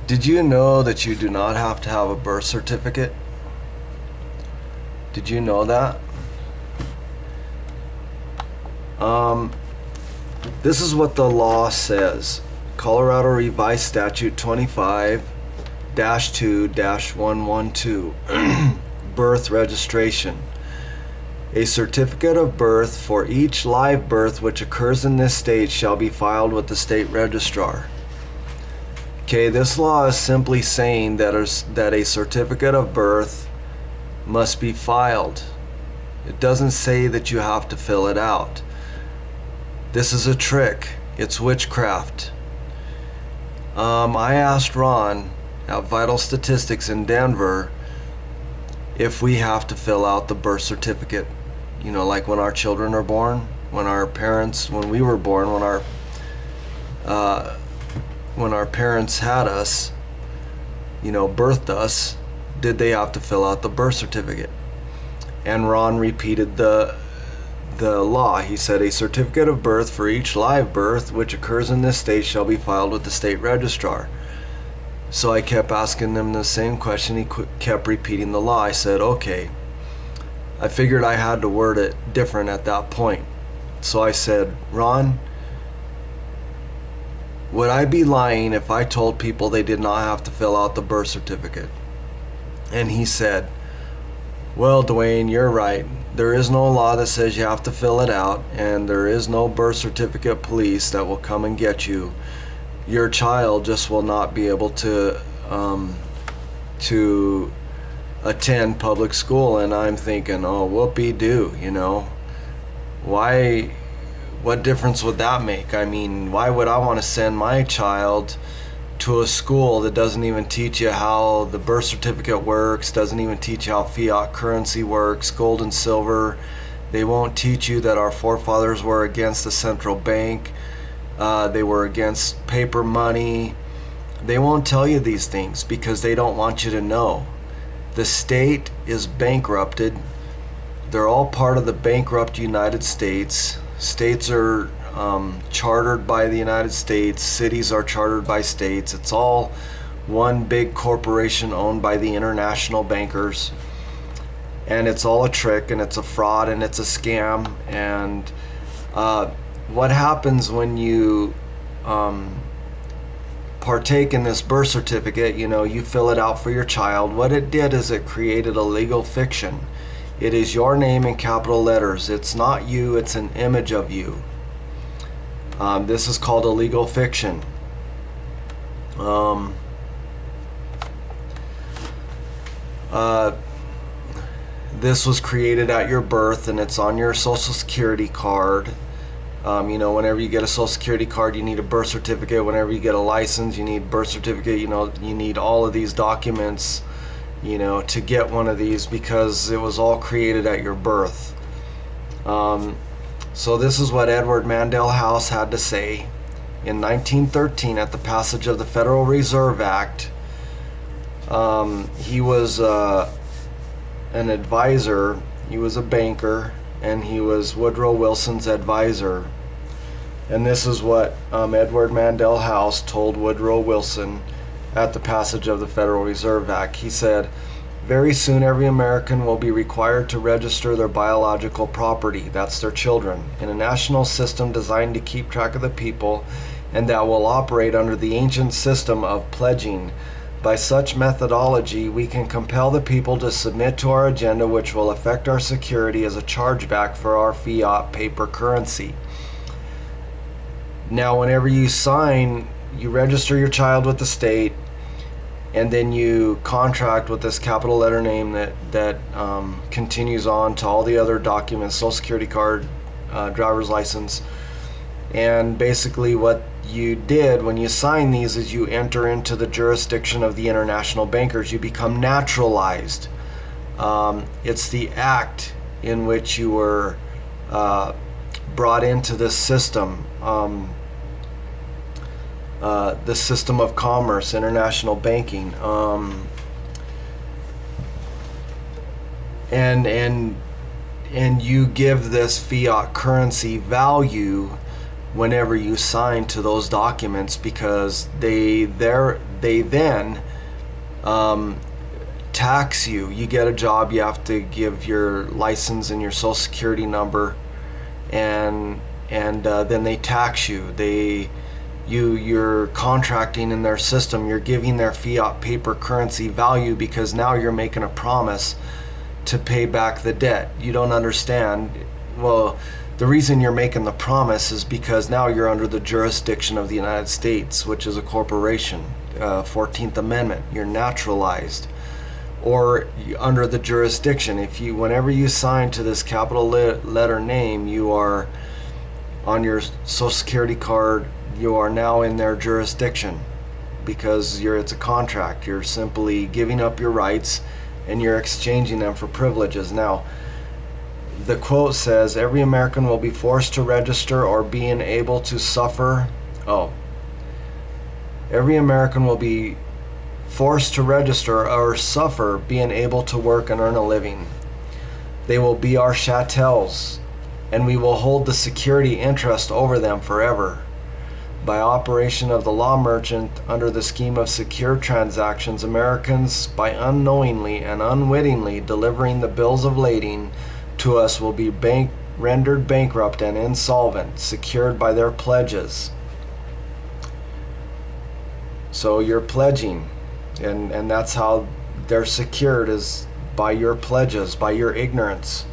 Did you know that you do not have to have a birth certificate? Did you know that? This is what the law says. Colorado Revised Statute 25-2-112. Birth registration. A certificate of birth for each live birth which occurs in this state shall be filed with the state registrar. Okay, this law is simply saying that a certificate of birth must be filed. It doesn't say that you have to fill it out. This is a trick. It's witchcraft. I asked Ron at Vital Statistics in Denver if we have to fill out the birth certificate, like when our children are born, when we were born, when our parents had us, birthed us, did they have to fill out the birth certificate? And Ron repeated the law. He said, a certificate of birth for each live birth which occurs in this state shall be filed with the state registrar. So I kept asking them the same question. He kept repeating the law. I said, okay. I figured I had to word it different at that point. So I said, Ron, would I be lying if I told people they did not have to fill out the birth certificate? And he said, well, Dwayne, you're right. There is no law that says you have to fill it out, and there is no birth certificate police that will come and get you. Your child just will not be able to attend public school. And I'm thinking, oh, whoopee-doo, Why? What difference would that make? I mean, why would I want to send my child to a school that doesn't even teach you how the birth certificate works, doesn't even teach you how fiat currency works, gold and silver? They won't teach you that our forefathers were against the central bank. They were against paper money. They won't tell you these things because they don't want you to know. The state is bankrupted. They're all part of the bankrupt United States. States are chartered by the United States. Cities are chartered by states. It's all one big corporation owned by the international bankers. And it's all a trick, and it's a fraud, and it's a scam. And what happens when you partake in this birth certificate, you fill it out for your child. What it did is it created a legal fiction. It is your name in capital letters. It's not you, it's an image of you. This is called a legal fiction. This was created at your birth, and it's on your Social Security card. Whenever you get a Social Security card, you need a birth certificate. Whenever you get a license, you need birth certificate. You need all of these documents, to get one of these, because it was all created at your birth. So this is what Edward Mandell House had to say. In 1913, at the passage of the Federal Reserve Act, he was an advisor. He was a banker, and he was Woodrow Wilson's advisor. And this is what Edward Mandell House told Woodrow Wilson at the passage of the Federal Reserve Act. He said, very soon every American will be required to register their biological property, that's their children, in a national system designed to keep track of the people, and that will operate under the ancient system of pledging. By such methodology, we can compel the people to submit to our agenda, which will affect our security as a chargeback for our fiat paper currency. Now, whenever you sign, you register your child with the state, and then you contract with this capital letter name that continues on to all the other documents, Social Security card, driver's license. And basically what you did when you sign these is you enter into the jurisdiction of the international bankers. You become naturalized. It's the act in which you were brought into this system. The system of commerce, international banking, and you give this fiat currency value whenever you sign to those documents, because they then tax you. You get a job, you have to give your license and your social security number, and then they tax you. You're contracting in their system. You're giving their fiat paper currency value, because now you're making a promise to pay back the debt. You don't understand. Well, the reason you're making the promise is because now you're under the jurisdiction of the United States, which is a corporation. 14th Amendment. You're naturalized, or under the jurisdiction. Whenever you sign to this capital letter name, you are on your social security card. You are now in their jurisdiction, because it's a contract. You're simply giving up your rights and you're exchanging them for privileges. Now, the quote says, every American will be forced to register or being able to suffer. Every American will be forced to register or suffer being able to work and earn a living. They will be our chattels, and we will hold the security interest over them forever. By operation of the law merchant under the scheme of secure transactions, Americans, by unknowingly and unwittingly delivering the bills of lading to us, will be rendered bankrupt and insolvent, secured by their pledges. So you're pledging, and that's how they're secured, is by your pledges, by your ignorance.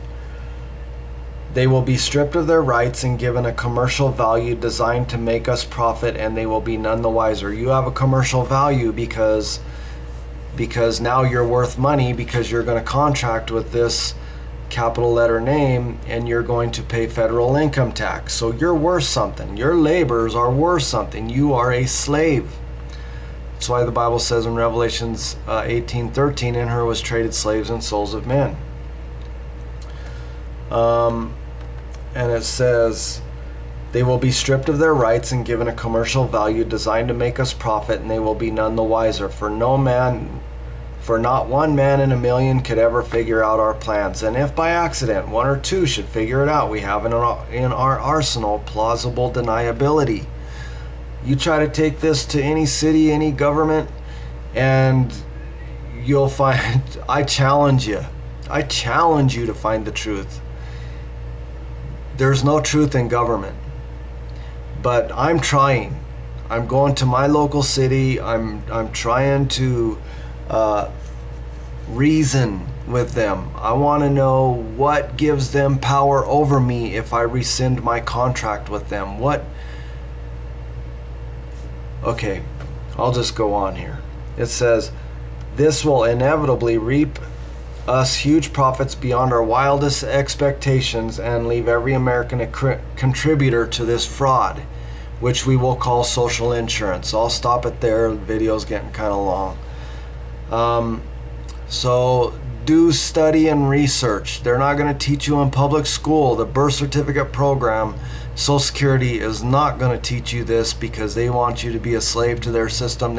They will be stripped of their rights and given a commercial value designed to make us profit, and they will be none the wiser. You have a commercial value because now you're worth money, because you're going to contract with this capital letter name, and you're going to pay federal income tax. So you're worth something. Your labors are worth something. You are a slave. That's why the Bible says in Revelations 18:13, in her was traded slaves and souls of men. And it says, they will be stripped of their rights and given a commercial value designed to make us profit, and they will be none the wiser. For not one man in a million could ever figure out our plans. And if by accident one or two should figure it out, we have in our arsenal plausible deniability. You try to take this to any city, any government, and you'll find, I challenge you to find the truth. There's no truth in government. But I'm trying. I'm going to my local city. I'm trying to reason with them. I want to know what gives them power over me if I rescind my contract with them. Okay, I'll just go on here. It says, this will inevitably reap us huge profits beyond our wildest expectations, and leave every American a contributor to this fraud, which we will call social insurance. I'll stop it there. The video's getting kind of long. So do study and research. They're not going to teach you in public school. The birth certificate program, Social Security, is not going to teach you this, because they want you to be a slave to their system.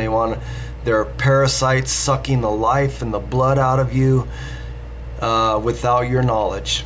They're parasites sucking the life and the blood out of you without your knowledge.